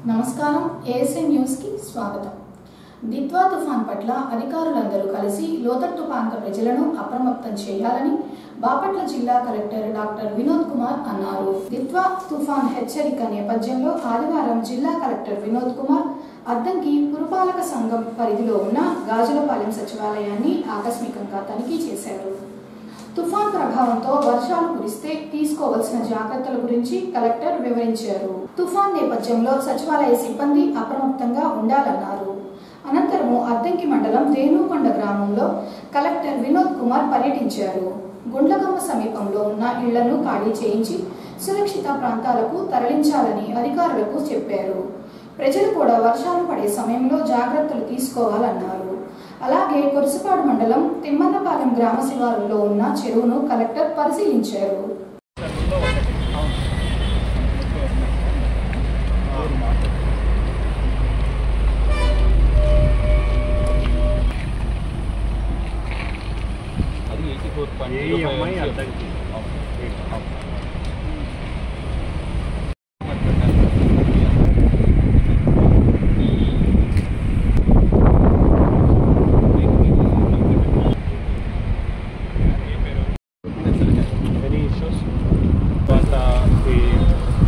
నమస్కారం ASN news కి స్వాగతం. దిత్వా తుఫాన్ పట్ల అధికారులందరూ కలిసి లోతట్టు ప్రాంత ప్రజలను అప్రమత్తం చేయాలని బాపట్ల జిల్లా కలెక్టర్ డాక్టర్ వినోద్ కుమార్ అన్నారు. దిత్వా తుఫాన్ హెచ్చరిక నేపథ్యంలో ఆదివారం జిల్లా కలెక్టర్ వినోద్ కుమార్ అద్దంకి పురపాలక సంఘం పరిధిలో ఉన్న గాజులపాలెం సచివాలయాన్ని ఆకస్మికంగా తనిఖీ చేశారు. తుఫాన్ ప్రభావంతో వర్షాలు కురిస్తే తీసుకోవాల్సిన జాగ్రత్తల గురించి కలెక్టర్ వివరించారు. తుఫాన్ నేపథ్యంలో సచివాలయ సిబ్బంది అప్రమత్తంగా ఉండాలన్నారు. అనంతరం అద్దంకి మండలం రేణుకొండ గ్రామంలో కలెక్టర్ వినోద్ కుమార్ పర్యటించారు. గుండ్లగమ్మ సమీపంలో ఉన్న ఇళ్లను ఖాళీ చేయించి సురక్షిత ప్రాంతాలకు తరలించాలని అధికారులకు చెప్పారు. ప్రజలు కూడా వర్షాలు పడే సమయంలో జాగ్రత్తలు తీసుకోవాలన్నారు. అలాగే కొరసపాడు మండలం తిమ్మన్నపాలెం గ్రామ శివారులో ఉన్న చెరువును కలెక్టర్ పరిశీలించారు.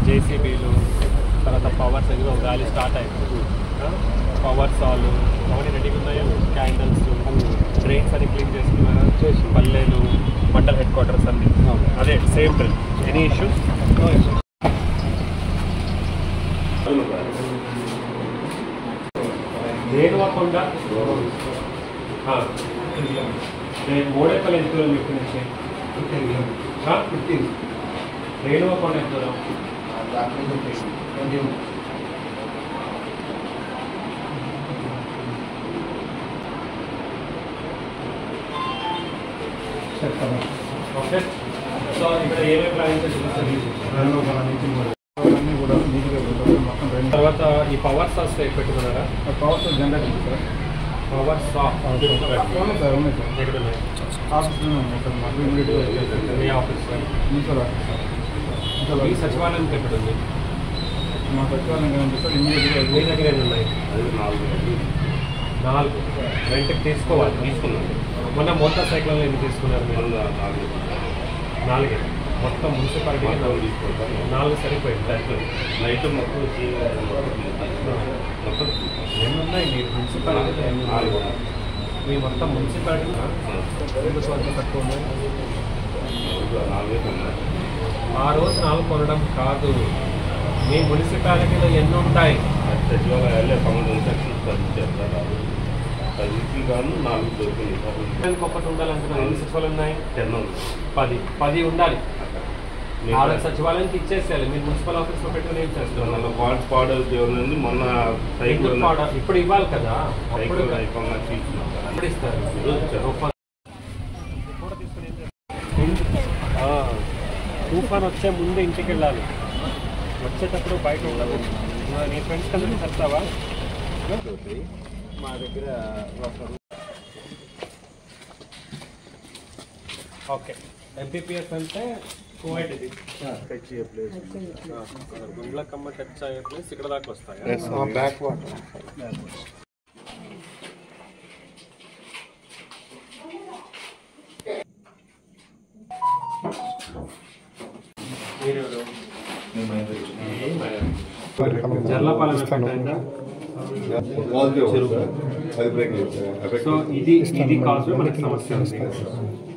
జేసీబీలు తర్వాత పవర్ దగ్గర గాలి స్టార్ట్ అయింది. పవర్ సాల్ అవన్నీ రెడీగా ఉన్నాయో, క్యాండిల్స్, డ్రైన్స్ అని క్లీన్ చేసుకున్నారా, పల్లెలు, మండల్ హెడ్ క్వార్టర్స్ అన్ని అదే same drill. Any issues? Renukonda Modepalli ఎంత దూరం ఇక్కడ నుంచి? 15. రేణుకొండ ఎంత దూరం? ఓకే. సో ఇక్కడ ఏమేమి ప్లాన్ చేసి తర్వాత ఈ పవర్ సాస్ పెట్టుకున్నారా? Power saws generator sir. Power saws ఉన్నాయి సార్, ఉన్నాయి సార్. ఎక్కడ ఉన్నాయి? ఆఫీస్లో ఉన్నాయి సార్. మాకు ఇమీడియట్గా మీ office sir? Sir office sir. మీ సచివాలయం ఎక్కడ ఉంది? మా సచివాలయం ఉంది సార్. ఇమీడియట్గా మీ దగ్గర ఏమి ఉన్నాయి? 4 రెంట్కి తీసుకున్నాను. మొన్న మోటార్ సైకిల్ ఎన్ని తీసుకున్నారు మీరు? 4. మొత్తం మున్సిపాలిటీకి 4 సరిపోయింది. నైట్ మొత్తం ఎన్నున్నాయి మీ మున్సిపాలిటీ? మీ మొత్తం మున్సిపాలిటీ తక్కువ ఉన్నాయి. ఆ రోజు 4 కొనడం కాదు, మీ మున్సిపాలిటీలో ఎన్ని ఉంటాయి? సచివాలయాలే సంబంధించి చేస్తారు. 10 కాదు 4 దొరికింది. ఒకటి ఉండాలంటున్నారు. ఎన్ని సచివాలయం ఉన్నాయి? 10. 10 ఉండాలి. వాళ్ళ సచివాలయానికి ఇచ్చేసేయాలి. మీరు మున్సిపల్ ఆఫీస్లో పెట్టుకుని ఏం చేస్తారు? మన వార్డ్ పాడవుతుంది. మొన్న సైకిల్ ఇప్పుడు ఇవ్వాలి కదా, సైకిల్ ఇప్పుడు ఇస్తారు. తుఫాన్ వచ్చే ముందు ఇంటికి వెళ్ళాలి, వచ్చేటప్పుడు బయట ఉండదు. నీ ఫ్రెండ్స్ అందరికీ చెప్తావా? మా దగ్గర ఓకే. ఎంపీపీఎస్ అంటే కువైట్, ఇది టచ్ అయ్యే ప్లేస్, గుండ్లకమ్మ టచ్ అయ్యే ప్లేస్ ఇక్కడ దాకా వస్తాయి. Back water Jarlapalem. సో ఇది కాజ్వే మనకి సమస్య ఉంది.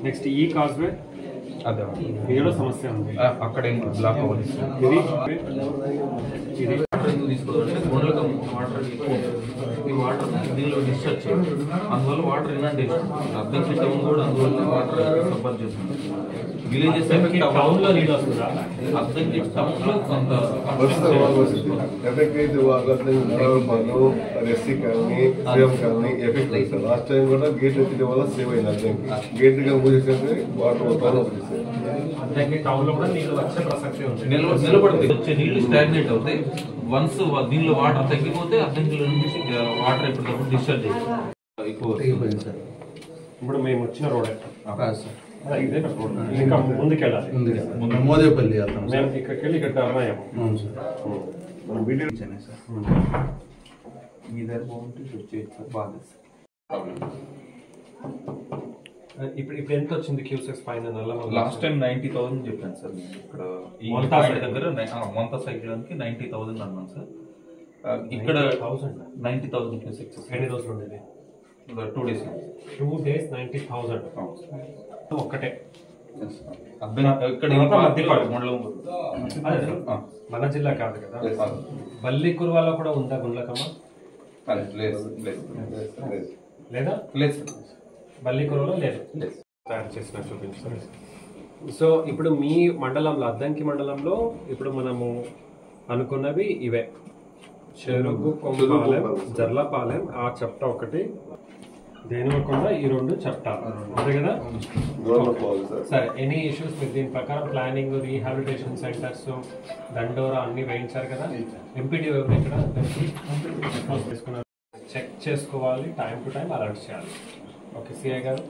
నెక్స్ట్ ఈ కాజ్వే అదే ఏడో సమస్య ఉంది. అక్కడ బ్లాక్ అవ్వాలి. ఇది వాటర్ ఈ వాటర్ దీనిలో డిశ్చార్జ్ చేయాలి. అందువల్ల వాటర్ ఇన్అండేషన్ అద్దంకి టౌన్ కూడా అందువల్ల వాటర్ సఫర్ చేస్తుంది. విలేజెస్ టౌన్ లో నీళ్ళు వస్తుందా? అద్దంకి టౌన్ లో కొంత ఎఫెక్ట్ అయితే ఎస్సీ కానీ సేమ్ కానీ ఎఫెక్ట్ అవుతుంది. లాస్ట్ టైం కూడా గేట్ ఎత్తిన వల్ల సేవ్ అయింది. అర్థంకి గేట్ గా మూసేస్తే వాటర్ మొత్తం వచ్చేసాయి. అద్దంకి టౌన్ లో కూడా నీళ్ళు వచ్చే ప్రసక్తి ఉంది. నిలబడుతుంది. వచ్చే నీళ్లు స్టాగ్నేట్ అవుతాయి. వన్స్ దీనిలో వాటర్ తగ్గిపోతే అద్దంకిలో నుంచి వాటర్ ఎప్పటికప్పుడు డిశ్చార్జ్ అవుతుంది. ఇప్పుడు మేము వచ్చిన రోడ్ ఇదే రోడ్, ఇంకా ముందుకెళ్ళాలి. మోదేపల్లి మేము ఇక్కడికి వెళ్ళి ఇక్కడ టర్న్ అయ్యాము. మనం మీడియం సార్ మీ దగ్గర బాగుంటే వచ్చేది సార్ బాగా సార్ ప్రాబ్లం. ఇప్పుడు ఎంత వచ్చింది క్యూసెక్స్ పైన లాస్ట్ టైం 90,000 చెప్పాను సార్. ఇక్కడ ఈ మొంతా పాయింట్ దగ్గర మొంతా సైక్లోన్కి 90,000 అన్నాను సార్. ఇక్కడ 90,000 క్యూసెక్స్. ఎన్ని రోజులు ఉండేది? 2 days. 2 days 90,000 ఒక్కటే. ఇక్కడ మధ్యపాడు మండలం మన జిల్లా కాదు కదా. బల్లి కురువాలో కూడా ఉందా గుండ్లకమ్మ? లేదా? లేదు. బల్లి కురువలో లేదు. తయారు చేసిన చూపించారు. సో ఇప్పుడు మీ మండలంలో, అద్దంకి మండలంలో ఇప్పుడు మనము అనుకున్నవి ఇవే: చెరుకు కొంపాలెం, జర్లపాలెం, ఆ చప్ట ఒకటి, దేనివకుండా ఈ 2 చప్టాలు అంతే కదా. సరే, ఎనీ ఇష్యూస్ మీరు దీని ప్రకారం ప్లానింగ్, రీహాబిలిటేషన్ సెంటర్స్, దండోరా అన్ని వేయించారు కదా. ఎంపీడీ ఇక్కడ చెక్ చేసుకోవాలి, టైం టు టైం అలర్ట్ చేయాలి. ఓకే సిఐ గారు,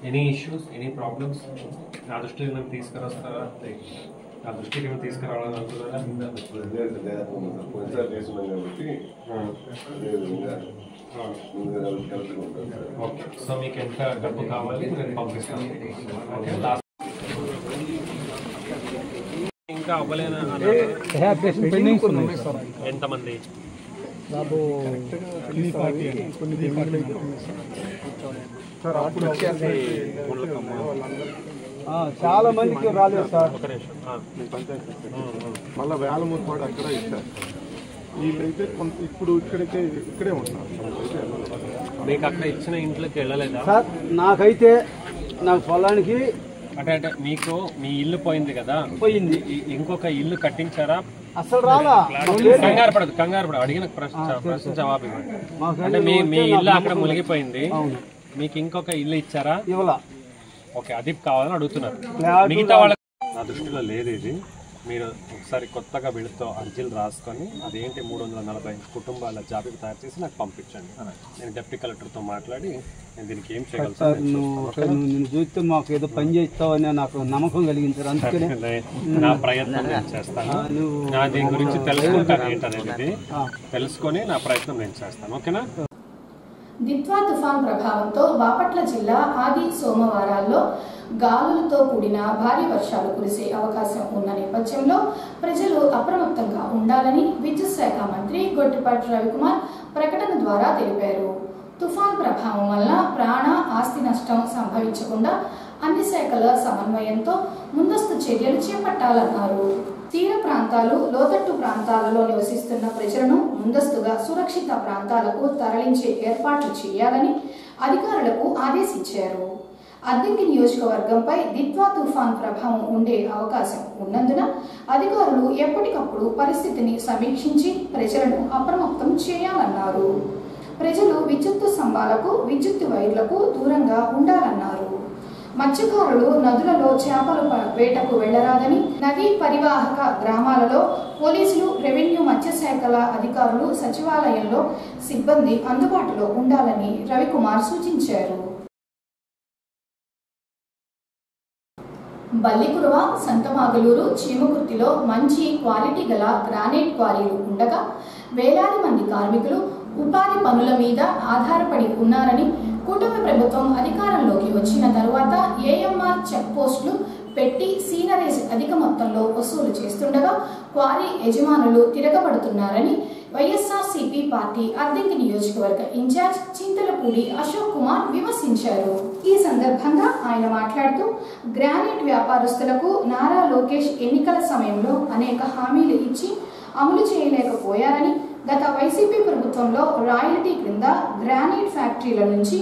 ఎనీ ఇష్యూస్, ఎనీ ప్రాబ్లమ్స్ నా దృష్టికి మేము తీసుకురొస్తారా? నా దృష్టికి మేము తీసుకురావాలని అనుకున్నారా? ఓకే, సో మీకు ఎంత డబ్బు కావాలి నేను పంపిస్తాను. ఓకే, ఇంకా అవ్వలేనా? ఎంతమంది? చాలా మందికి రాలేదు సార్. మళ్ళీ వేలమూరుపాడు అక్కడ ఇచ్చారు. వీళ్ళైతే ఇప్పుడు ఇక్కడే ఉంటున్నారు. మీకు అక్కడ ఇచ్చిన ఇంట్లోకి వెళ్ళలేదా సార్? నాకైతే నాకు పొలానికి అంటే మీకు మీ ఇల్లు పోయింది కదా, పోయింది. ఇంకొక ఇల్లు కట్టించారా? అసలు రాలా. కంగారు పడదు. అడిగిన ప్రశ్న జవాబు ఇవ్వండి. అంటే మీ ఇల్లు అక్కడ మునిగిపోయింది, మీకు ఇంకొక ఇల్లు ఇచ్చారా? ఇవ్వలా. ఓకే, అది కావాలని అడుగుతున్నారు. మిగతా వాళ్ళ నా దృష్టిలో లేదు ఇది. మీరు ఒకసారి కొత్తగా వీళ్ళతో అర్జీలు రాసుకొని అదేంటి 340 కుటుంబాల జాబితా తయారు చేసి నాకు పంపించండి. నేను డిప్యూటీ కలెక్టర్తో మాట్లాడి నేను దీనికి ఏం చేయగలుగుతాను. నేను చూస్తే మాకు ఏదో పని చేస్తావని నాకు నమ్మకం కలిగించారు. అందుకనే నా ప్రయత్నం నేను చేస్తాను. నా దీని గురించి తెలుసుకుంటాను ఏంటనేది, తెలుసుకొని నా ప్రయత్నం నేను చేస్తాను. ఓకేనా? దిత్వా తుఫాన్ ప్రభావంతో బాపట్ల జిల్లా ఆది సోమవారాల్లో గాలులతో కూడిన భారీ వర్షాలు కురిసే అవకాశం ఉన్న నేపథ్యంలో ప్రజలు అప్రమత్తంగా ఉండాలని విద్యుత్ శాఖ మంత్రి గొట్టిపాటి రవికుమార్ ప్రకటన ద్వారా తెలిపారు. తుఫాన్ ప్రభావం వల్ల ప్రాణ ఆస్తి నష్టం సంభవించకుండా అన్ని శాఖల సమన్వయంతో ముందస్తు చర్యలు చేపట్టాలన్నారు. తీర ప్రాంతాలు, లోతట్టు ప్రాంతాలలో నివసిస్తున్న ప్రజలను ముందస్తుగా సురక్షిత ప్రాంతాలకు తరలించే ఏర్పాట్లు చేయాలని అధికారులకు ఆదేశించారు. అద్దంకి నియోజకవర్గంపై దిత్వా తుఫాన్ ప్రభావం ఉండే అవకాశం ఉన్నందున అధికారులు ఎప్పటికప్పుడు పరిస్థితిని సమీక్షించి ప్రజలను అప్రమత్తం చేయాలన్నారు. ప్రజలు విద్యుత్ స్తంభాలకు, విద్యుత్ వైర్లకు దూరంగా ఉండాలన్నారు. మత్స్యకారులు నదులలో చేపల వేటకు వెళ్లరాదని, నదీ పరివాహక గ్రామాలలో పోలీసులు, రెవెన్యూ, మత్స్యశాఖల అధికారులు, సచివాలయంలో సిబ్బంది అందుబాటులో ఉండాలని రవికుమార్ సూచించారు. బల్లికురవ, సంతమాగలూరు, చీమకుర్తిలో మంచి క్వాలిటీ గల గ్రానైట్ క్వారీలు ఉండగా వేలాది మంది కార్మికులు ఉపాధి పనుల మీద ఆధారపడి ఉన్నారని, కూటమి ప్రభుత్వం అధికారంలోకి వచ్చిన తరువాత ఏఎంఆర్ చెక్ పోస్టులు పెట్టి సీనరేజ్ అధిక మొత్తంలో వసూలు చేస్తుండగా క్వారీ యజమానులు తిరగబడుతున్నారని వైఎస్ఆర్సీపీ పార్టీ అద్దంకి నియోజకవర్గ ఇన్ఛార్జ్ చింతలపూడి అశోక్ కుమార్ విమర్శించారు. ఈ సందర్భంగా ఆయన మాట్లాడుతూ, గ్రానైట్ వ్యాపారస్తులకు నారా లోకేష్ ఎన్నికల సమయంలో అనేక హామీలు ఇచ్చి అమలు చేయలేకపోయారని, గత వైసీపీ ప్రభుత్వంలో రాయల్టీ క్రింద గ్రానైట్ ఫ్యాక్టరీల నుంచి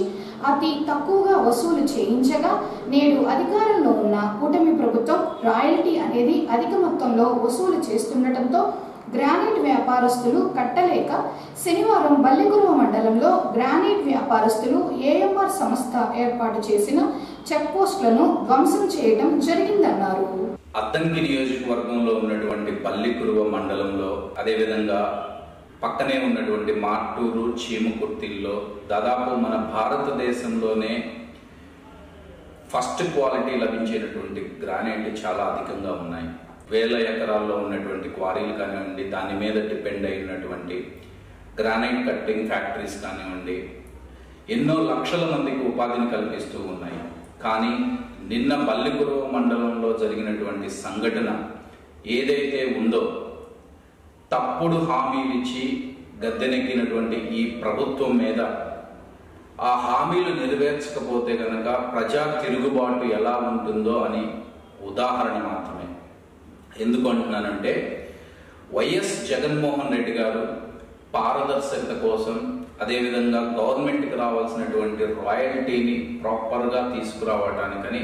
అతి తక్కువగా వసూలు చేయించగా నేడు అధికారంలో ఉన్న కూటమి ప్రభుత్వం రాయల్టీ అనేది అధిక మొత్తంలో వసూలు చేస్తుండటంతో గ్రానైట్ వ్యాపారస్తులు కట్టలేక శనివారం బల్లికురవ మండలంలో గ్రానైట్ వ్యాపారస్తులు ఏఎంఆర్ సంస్థ ఏర్పాటు చేసిన చెక్ పోస్టులను ధ్వంసం చేయడం జరిగిందన్నారు. అద్దంకి నియోజకవర్గంలో ఉన్నటువంటి బల్లికురవ మండలంలో, అదేవిధంగా పక్కనే ఉన్నటువంటి మార్టూరు, చీమకుర్తిల్లో దాదాపు మన భారతదేశంలోనే ఫస్ట్ క్వాలిటీ లభించేటటువంటి గ్రానైట్ చాలా అధికంగా ఉన్నాయి. వేల ఎకరాల్లో ఉన్నటువంటి క్వారీలు కానివ్వండి, దాని మీద డిపెండ్ అయినటువంటి గ్రానైట్ కట్టింగ్ ఫ్యాక్టరీస్ కానివ్వండి, ఎన్నో లక్షల మందికి ఉపాధిని కల్పిస్తూ ఉన్నాయి. కానీ నిన్న పల్లికురువ మండలంలో జరిగినటువంటి సంఘటన ఏదైతే ఉందో, తప్పుడు హామీలు ఇచ్చి గద్దెనెక్కినటువంటి ఈ ప్రభుత్వం మీద ఆ హామీలు నెరవేర్చకపోతే కనుక ప్రజా తిరుగుబాటు ఎలా ఉంటుందో అని ఉదాహరణ మాత్రమే. ఎందుకు అంటున్నానంటే, వైఎస్ జగన్మోహన్ రెడ్డి గారు పారదర్శకత కోసం, అదేవిధంగా గవర్నమెంట్కి రావాల్సినటువంటి రాయల్టీని ప్రాపర్గా తీసుకురావడానికని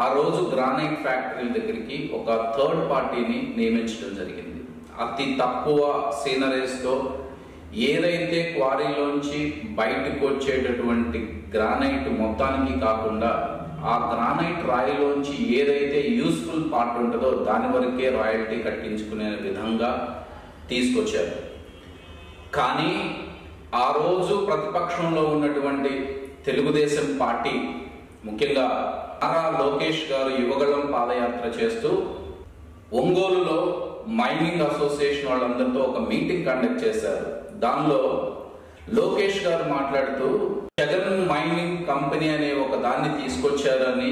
ఆ రోజు గ్రానైట్ ఫ్యాక్టరీల దగ్గరికి ఒక థర్డ్ పార్టీని నియమించడం జరిగింది. అతి తక్కువ సీనరీస్తో ఏదైతే క్వారీలోంచి బయటకు వచ్చేటటువంటి గ్రానైట్ మొత్తానికి కాకుండా ఆ గ్రానైట్ రాయిలోంచి ఏదైతే యూస్ఫుల్ పార్ట్ ఉంటుందో దాని వరకే రాయల్టీ కట్టించుకునే విధంగా తీసుకొచ్చారు. కానీ ఆ రోజు ప్రతిపక్షంలో ఉన్నటువంటి తెలుగుదేశం పార్టీ, ముఖ్యంగా నారా లోకేష్ గారు యువగళం పాదయాత్ర చేస్తూ ఒంగోలులో మైనింగ్ అసోసియేషన్ వాళ్ళందరితో ఒక మీటింగ్ కండక్ట్ చేశారు. దానిలో లోకేష్ గారు మాట్లాడుతూ జగన్ మైనింగ్ కంపెనీ అనే ఒక దాన్ని తీసుకొచ్చారని,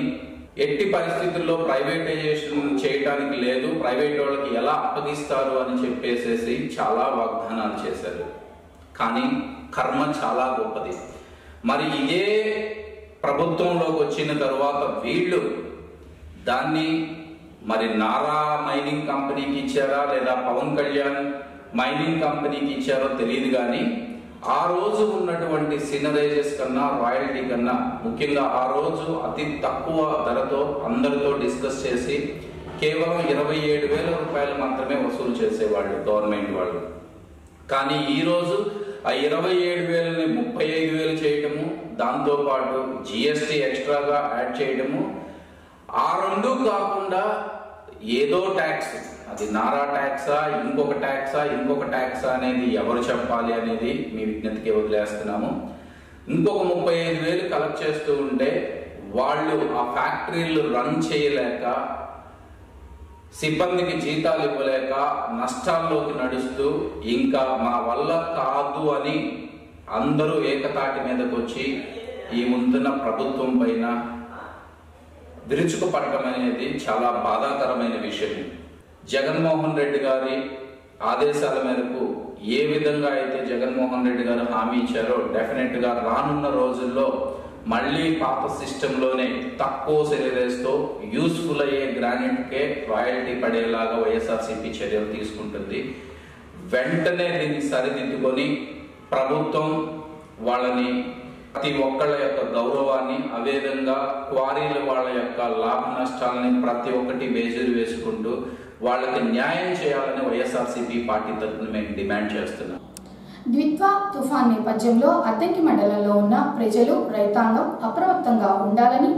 ఎట్టి పరిస్థితుల్లో ప్రైవేటైజేషన్ చేయడానికి లేదు, ప్రైవేట్ వాళ్ళకి ఎలా అప్పగిస్తారు అని చెప్పేసేసి చాలా వాగ్దానాలు చేశారు. కానీ కర్మ చాలా గొప్పది. మరి ఇదే ప్రభుత్వంలోకి వచ్చిన తర్వాత వీళ్ళు దాన్ని మరి నారా మైనింగ్ కంపెనీకి ఇచ్చారా లేదా పవన్ కళ్యాణ్ మైనింగ్ కంపెనీకి ఇచ్చారో తెలియదు. కానీ ఆ రోజు ఉన్నటువంటి సినరైజెస్ కన్నా, రాయల్టీ కన్నా, ముఖ్యంగా ఆ రోజు అతి తక్కువ ధరతో అందరితో డిస్కస్ చేసి కేవలం 27,000 రూపాయలు మాత్రమే వసూలు చేసేవాళ్ళు గవర్నమెంట్ వాళ్ళు. కానీ ఈరోజు ఆ 27,000ని 35,000 చేయటము, దాంతోపాటు జిఎస్టీ ఎక్స్ట్రాగా యాడ్ చేయడము, ఆ రెండు కాకుండా ఏదో ట్యాక్స్, అది నారా ట్యాక్సా, ఇంకొక ట్యాక్సా అనేది ఎవరు చెప్పాలి అనేది మీ విజ్ఞతకి వదిలేస్తున్నాము. ఇంకొక 35,000 కలెక్ట్ చేస్తూ ఉంటే వాళ్ళు ఆ ఫ్యాక్టరీలు రన్ చేయలేక, సిబ్బందికి జీతాలు ఇవ్వలేక నష్టాల్లోకి నడుస్తూ ఇంకా మా వల్ల కాదు అని అందరూ ఏకతాటి మీదకి వచ్చి ఈ ముందున్న ప్రభుత్వం పైన విరుచుకుపడటం అనేది చాలా బాధాకరమైన విషయం. జగన్మోహన్ రెడ్డి గారి ఆదేశాల మేరకు ఏ విధంగా అయితే జగన్మోహన్ రెడ్డి గారు హామీ ఇచ్చారో, డెఫినెట్ గా రానున్న రోజుల్లో మళ్ళీ పాత సిస్టంలోనే తక్కువ సెలరేస్తో యూస్ఫుల్ అయ్యే గ్రానైట్కే రాయల్టీ పడేలాగా వైఎస్ఆర్సీపీ చర్యలు తీసుకుంటుంది. వెంటనే దీన్ని సరిదిద్దుకొని ప్రభుత్వం వాళ్ళని, ప్రతి ఒక్కళ్ళ యొక్క గౌరవాన్ని, అదేవిధంగా క్వారీల వాళ్ళ యొక్క లాభ నష్టాలని ప్రతి ఒక్కటి బేజీలు వేసుకుంటూ వాళ్ళకి న్యాయం చేయాలని వైఎస్ఆర్సీపీ పార్టీ తరఫున మేము డిమాండ్ చేస్తున్నాం. ద్విత్వా తుఫాన్ నేపథ్యంలో అద్దంకి మండలంలో ఉన్న ప్రజలు, రైతాంగం అప్రమత్తంగా ఉండాలని,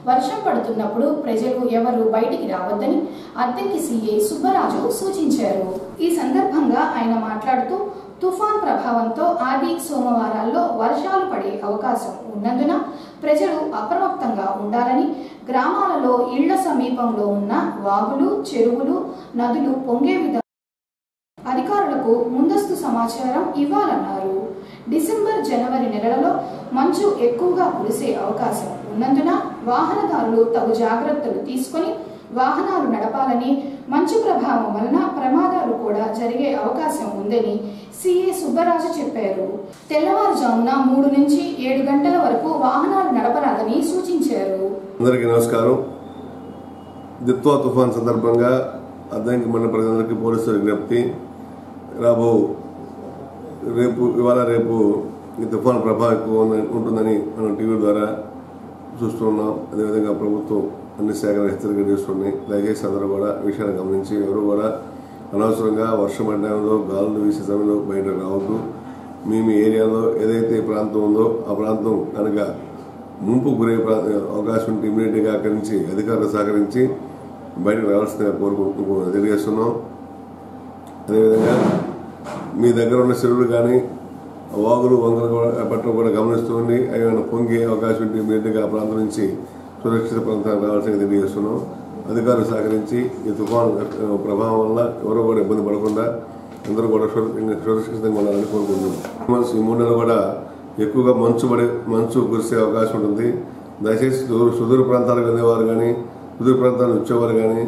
వర్షం పడుతున్నప్పుడు ప్రజలు ఎవరు బయటికి రావద్దని అద్దంకి సీఏ సుబ్బరాజు సూచించారు. ఈ సందర్భంగా ఆయన మాట్లాడుతూ, తుఫాన్ ప్రభావంతో ఆది సోమవారాల్లో వర్షాలు పడే అవకాశం ఉన్నందున ప్రజలు అప్రమత్తంగా ఉండాలని, గ్రామాలలో ఇళ్ల సమీపంలో ఉన్న వాగులు, చెరువులు, నదులు పొంగే విధంగా అధికారులకు ముందస్తు సమాచారం ఇవ్వాలన్నారు. డిసెంబర్, జనవరి నెలలలో మంచు ఎక్కువగా కురిసే అవకాశం ఉన్నందున వాహనదారులు తగు జాగ్రత్తలు తీసుకొని వాహనాలు నడపాలని, మంచు ప్రభావం వలన ప్రమాదాలు కూడా జరిగే అవకాశం ఉందని సీఏ సుబ్బరాజు చెప్పారు. తెల్లవారుజామున 3 నుంచి 7 గంటల వరకు వాహనాలు నడపరాదని సూచించారు. అందరికీ నమస్కారం. దిత్వా తుఫాన్ సందర్భంగా అద్దంకి మండల ప్రజలందరికీ పోలీసుల విజ్ఞప్తి. ఇవాళ రేపు ఈ తుఫాన్ ప్రభావం ఎక్కువ ఉంటుందని మనం టీవీ ద్వారా చూస్తున్నాం. అదేవిధంగా ప్రభుత్వం అన్ని శాఖలు హెచ్చరికలు చేస్తున్నాయి. దయచేసి అందరూ కూడా విషయాన్ని గమనించి ఎవరు కూడా అనవసరంగా వర్షం పడే టైంలో, గాలులు వీసే సమయంలో బయట రావద్దు. మీ ఏరియాలో ఏదైతే ప్రాంతం ఉందో ఆ ప్రాంతం కనుక ముంపు గురే అవకాశం ఉంటే ఇమీడియట్గా అక్కడి నుంచి అధికారులు సహకరించి బయటకు రావాల్సిందిగా తెలియజేస్తున్నాం. అదేవిధంగా మీ దగ్గర ఉన్న చెరువులు కానీ వాగులు, వంకలు పట్టడం కూడా గమనిస్తూ ఉండి అవి పొంగే అవకాశం ఉంటే ఇమీడియట్గా ఆ ప్రాంతం నుంచి సురక్షిత ప్రాంతానికి రావాల్సిందిగా తెలియజేస్తున్నాం. అధికారులు సహకరించి ఈ తుఫాను ప్రభావం వల్ల ఎవరో కూడా ఇబ్బంది పడకుండా అందరూ కూడా సురక్షితంగా ఉండాలని కోరుకుంటున్నాం. ఈ 3 నెలలు కూడా ఎక్కువగా మంచు కురిసే అవకాశం ఉంటుంది. దయచేసి సుదూర ప్రాంతాలకు వెళ్ళేవారు కానీ సుదూర ప్రాంతాలకు వచ్చేవారు కానీ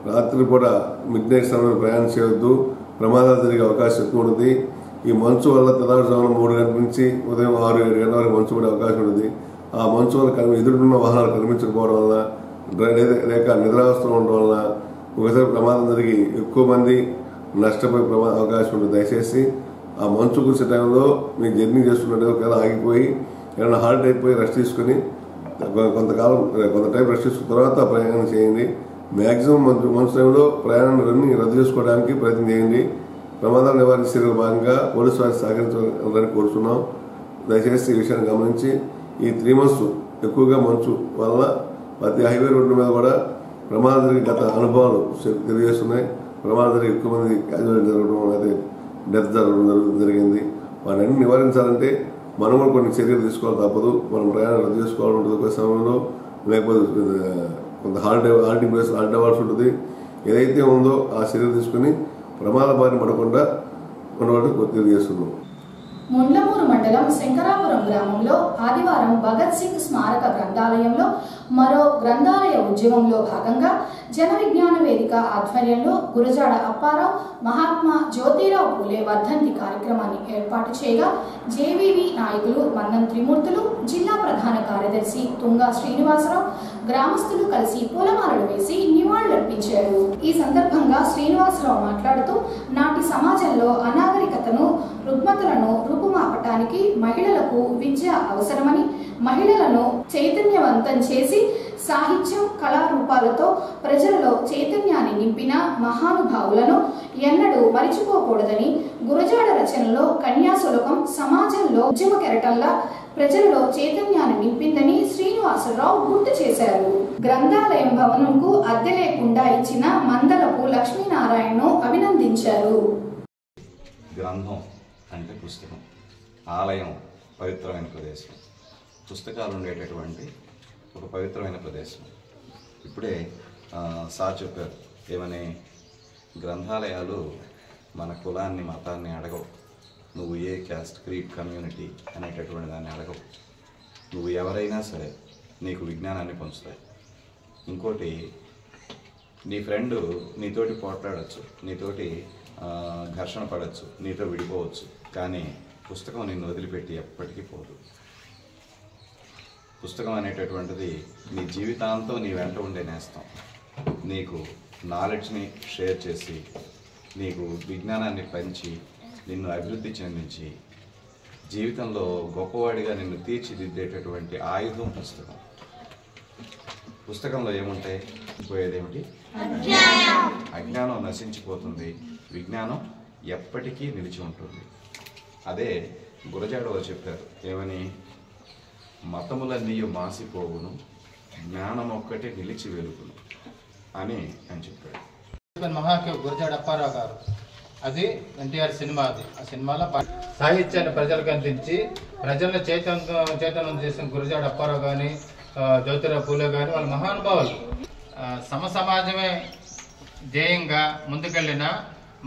రాత్రిపూట మిడ్నైట్ సమయంలో ప్రయాణం చేయవద్దు. ప్రమాదాలు జరిగే అవకాశం ఎక్కువ ఉంటుంది. ఈ మంచు వల్ల తెల్లవారుజామున 3 గంటల నుంచి ఉదయం 6-7 గంటల వరకు మంచు పడే అవకాశం ఉంటుంది. ఆ మంచు వల్ల ఎదురున్న వాహనాలు కనిపించకపోవడం వల్ల లేక నిద్రావస్థలో ఉండడం వల్ల ఒకసారి ప్రమాదం జరిగి ఎక్కువ మంది నష్టపోయే అవకాశం ఉంటుంది. దయచేసి ఆ మంచు కురిసే టైంలో మీరు జర్నీ చేస్తున్నట్టు ఒకవేళ ఆగిపోయి ఏమైనా హాల్ట్ అయిపోయి రెస్ట్ తీసుకుని కొంత టైం రెస్ట్ తీసుకున్న తర్వాత ప్రయాణం చేయండి. మ్యాక్సిమం మంచు టైంలో ప్రయాణాన్ని రద్దు చేసుకోవడానికి ప్రయత్నం చేయండి. ప్రమాదాలు నివారించే భాగంగా పోలీసు వారికి సహకరించాలని కోరుతున్నాం. దయచేసి ఈ విషయాన్ని గమనించి ఈ 3 months ఎక్కువగా మంచు వల్ల ప్రతి హైవే రోడ్ల మీద కూడా ప్రమాదం జరిగే గత అనుభవాలు తెలియజేస్తున్నాయి. ప్రమాదం జరిగి ఎక్కువ మంది క్యాజువాలిటీ జరగడం అయితే డెత్ జరగడం జరిగింది. వాటిని నివారించాలంటే మనం కూడా కొన్ని చర్యలు తీసుకోవాలి తప్పదు. మనం ప్రయాణం రద్దు చేసుకోవాలని ఉంటుంది ఒక సమయంలో, లేకపోతే కొంత హాల్టింగ్ ప్లేస్ హాల్ట్ అవ్వాల్సి ఉంటుంది. ఏదైతే ఉందో ఆ చర్యలు తీసుకుని ప్రమాద బారిన పడకుండా ఉండవాలని తెలియజేస్తున్నాం. ముండ్లమూరు మండలం శంకరాపురం గ్రామంలో ఆదివారం భగత్ సింగ్ స్మారక గ్రంథాలయంలో మరో గ్రంథాలయ ఉద్యమంలో భాగంగా జన విజ్ఞాన వేదిక ఆధ్వర్యంలో గురజాడ అప్పారావు మహాత్మా జ్యోతిరావు పూలే వర్ధంతి కార్యక్రమాన్ని ఏర్పాటు చేయగా జేవీవి నాయకులు మన్నం త్రిమూర్తులు, జిల్లా ప్రధాన కార్యదర్శి తుంగా శ్రీనివాసరావు, గ్రామస్తులు కలిసి పూలమాలలు వేసి నివాళులర్పించారు. ఈ సందర్భంగా శ్రీనివాసరావు మాట్లాడుతూ నాటి సమాజంలో అనాగరికతను, రుగ్మతలను రూపుమాపటానికి మహిళలకు విద్య అవసరమని, మహిళలను చైతన్యవంతం చేసి సాహిత్యం, కళారూపాలతో ప్రజలలో చైతన్యాన్ని నింపిన మహానుభావులను ఎన్నడూ మరిచిపోకూడదని, గురజాడ రచనలో కన్యాశుల్కం సమాజంలో ఉద్యమ కెరటంలా ప్రజలలో చైతన్యాన్ని నింపిందని శ్రీనివాసరావు గుర్తు చేశారు. గ్రంథాలయం భవనంకు అద్దె లేకుండా ఇచ్చిన మందలపు లక్ష్మీనారాయణను అభినందించారు. గ్రంథం అంటే పుస్తకం, ఆలయం పవిత్రమైన ప్రదేశం, పుస్తకాలు ఉండేటటువంటి ఒక పవిత్రమైన ప్రదేశం. ఇప్పుడే సార్ చెప్పారు ఏమని, గ్రంథాలయాలు మన కులాన్ని మతాన్ని అడగవు, నువ్వు ఏ క్యాస్ట్ క్రీడ్ కమ్యూనిటీ అనేటటువంటి దాన్ని అడగవు, నువ్వు ఎవరైనా సరే నీకు విజ్ఞానాన్ని పంచుతాయి. ఇంకోటి, నీ ఫ్రెండ్ నీతోటి పోట్లాడచ్చు, నీతోటి ఘర్షణ పడవచ్చు, నీతో విడిపోవచ్చు, కానీ పుస్తకం నిన్ను వదిలిపెట్టి ఎప్పటికీ పోదు. పుస్తకం అనేటటువంటిది నీ జీవితాంతం నీ వెంట ఉండే నేస్తం. నీకు నాలెడ్జ్ని షేర్ చేసి, నీకు విజ్ఞానాన్ని పంచి, నిన్ను అభివృద్ధి చెందించి, జీవితంలో గొప్పవాడిగా నిన్ను తీర్చిదిద్దేటటువంటి ఆయుధం పుస్తకం. పుస్తకంలో ఏముంటాయి? పోయేదేమిటి? అజ్ఞానం నశించిపోతుంది, విజ్ఞానం ఎప్పటికీ నిలిచి ఉంటుంది. అదే గురజాడవారు చెప్పారు ఏమని, మతములన్నీ మాసిపోవును, జ్ఞానం ఒక్కటే నిలిచి వెలుగును అని అని చెప్పాడు. మహాకవి గురజాడ అప్పారావు గారు, అది ఎన్టీఆర్ సినిమా. అది ఆ సినిమాలో సాహిత్యాన్ని ప్రజలకు అందించి ప్రజలను చైతన్యం చేసిన గురజాడ అప్పారావు కానీ, జ్యోతిరావు పూలే కానీ, వాళ్ళ మహానుభావులు. సమాజమే ధ్యేయంగా ముందుకెళ్ళిన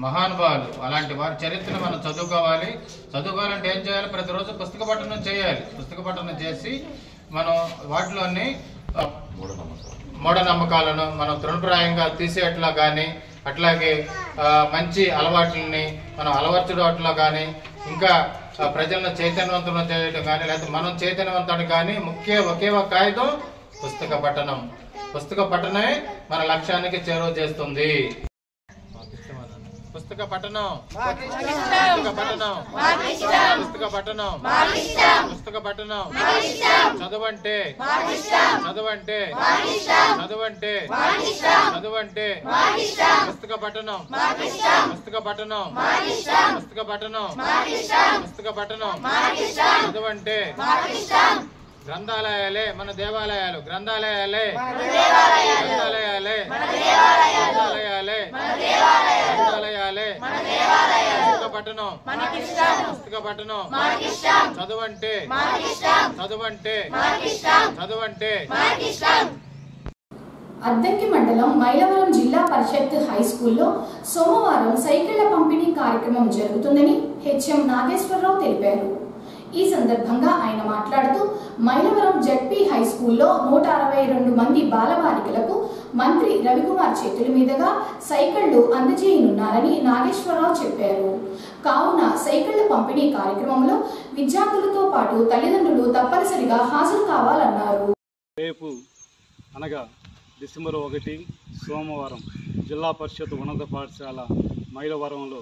మహానుభావులు. అలాంటి వారి చరిత్రను మనం చదువుకోవాలి. చదువుకోవాలంటే ఏం చేయాలి? ప్రతిరోజు పుస్తక పఠనం చేయాలి. పుస్తక పఠనం చేసి మనం వాటిలోని మూఢనమ్మకాలను మనం తృణప్రాయంగా తీసేట్లా కానీ, అట్లాగే మంచి అలవాట్లని మనం అలవర్చడం కానీ, ఇంకా ప్రజలను చైతన్యవంతం చేయడం కానీ, లేకపోతే మనం చైతన్యవంతాన్ని కానీ ఒకే ఒక ఆయుధం పుస్తక పఠనం. పుస్తక పఠనమే మన లక్ష్యానికి చేరువ చేస్తుంది. పుస్తక పఠనం, పుస్తక పఠనం, పుస్తక పఠనం, పుస్తక పఠనం. చదవంటే చదవంటే చదవంటే చదవంటే పుస్తక పఠనం, పుస్తక పఠనం, పుస్తక పఠనం, పుస్తక పఠనం. చదవంటే గ్రంథాలయాలే మన దేవాలయాలు, గ్రంథాలయాలే గ్రంథాలయాలే గ్రంథాలయాలే గ్రంథాలయాలే. పుస్తక పఠనం, పుస్తక పఠనం. చదవంటే చదవంటే చదవంటే. అద్దంకి మండలం మైలవరం జిల్లా పరిషత్ హై స్కూల్లో సోమవారం సైకిళ్ల పంపిణీ కార్యక్రమం జరుగుతుందని హెచ్ఎం నాగేశ్వరరావు తెలిపారు. ఈ సందర్భంగా ఆయన మాట్లాడుతూ మైలవరం జడ్పీ హై స్కూల్లో 162 మంది బాలబాలికలకు మంత్రి రవికుమార్ చేతుల మీదుగా సైకిళ్లు అందజేయనున్నారని నాగేశ్వరరావు చెప్పారు. కావున సైకిళ్ల పంపిణీ కార్యక్రమంలో విద్యార్థులతో పాటు తల్లిదండ్రులు తప్పనిసరిగా హాజరు కావాలన్నారు. రేపు అనగా డిసెంబర్ 1 సోమవారం జిల్లా పరిషత్ ఉన్నత పాఠశాల మైలవరంలో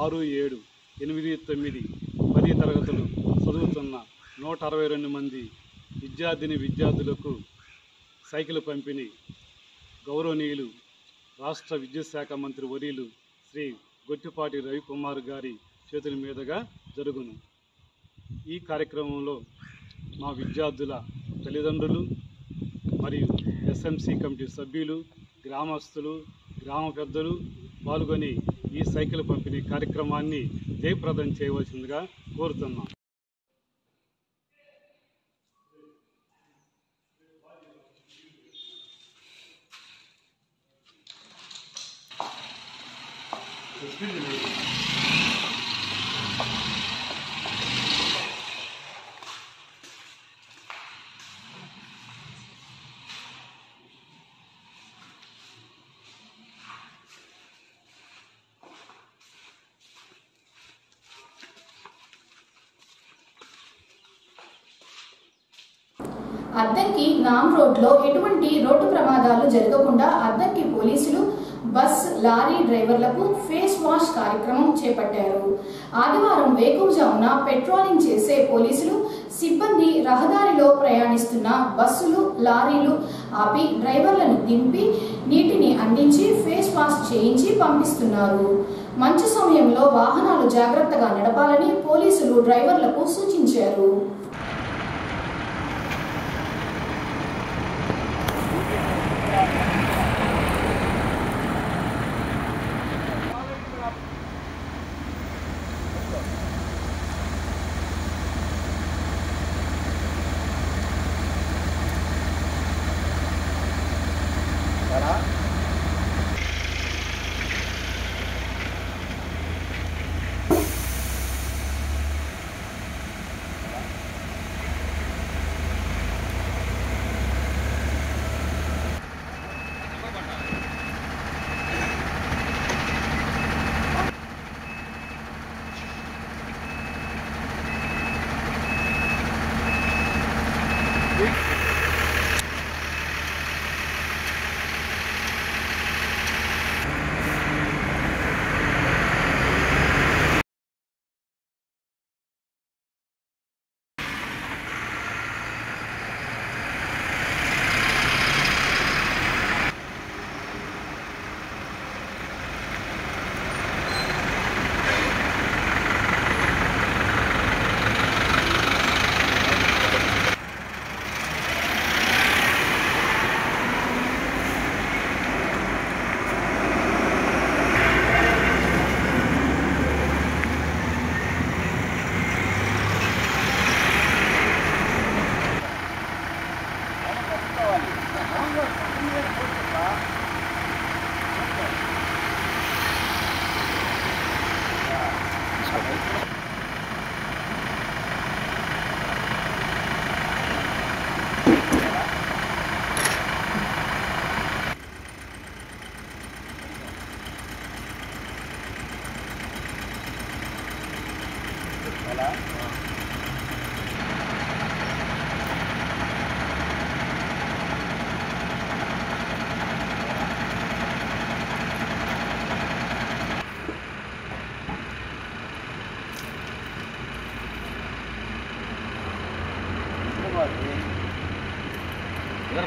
6, 7, 8, 9, 10 తరగతులు చదువుతున్న 162 మంది విద్యార్థులకు సైకిల్ పంపిణీ గౌరవనీయులు రాష్ట్ర విద్యుత్ శాఖ మంత్రి వర్యులు శ్రీ గొట్టిపాటి రవికుమార్ గారి చేతుల మీదుగా జరుగును. ఈ కార్యక్రమంలో మా విద్యార్థుల తల్లిదండ్రులు మరియు ఎస్ఎంసీ కమిటీ సభ్యులు, గ్రామస్తులు, గ్రామ పెద్దలు పాల్గొని ఈ సైకిల్ పంపిణీ కార్యక్రమాన్ని జయప్రదం చేయవలసిందిగా కోరుతున్నాం. అద్దంకి నామ్ రోడ్లో ఎటువంటి రోడ్డు ప్రమాదాలు జరగకుండా అద్దంకి పోలీసులు బస్, లారీ డ్రైవర్లకు ఫేస్ వాష్ కార్యక్రమం చేపట్టారు. ఆదివారం వేకువజామున పెట్రోలింగ్ చేసే పోలీసులు సిబ్బంది రహదారిలో ప్రయాణిస్తున్న బస్సులు, లారీలు ఆపి డ్రైవర్లను దింపి నీటిని అందించి ఫేస్ వాష్ చేయించి పంపిస్తున్నారు. మంచు సమయంలో వాహనాలు జాగ్రత్తగా నడపాలని పోలీసులు డ్రైవర్లకు సూచించారు.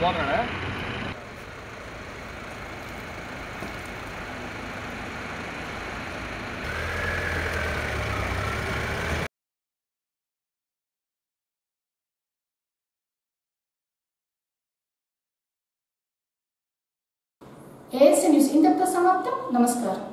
బాగున్నాడా? ఏఎస్ఎన్ న్యూస్ ఇంతటితో సమాప్తం. నమస్కారం.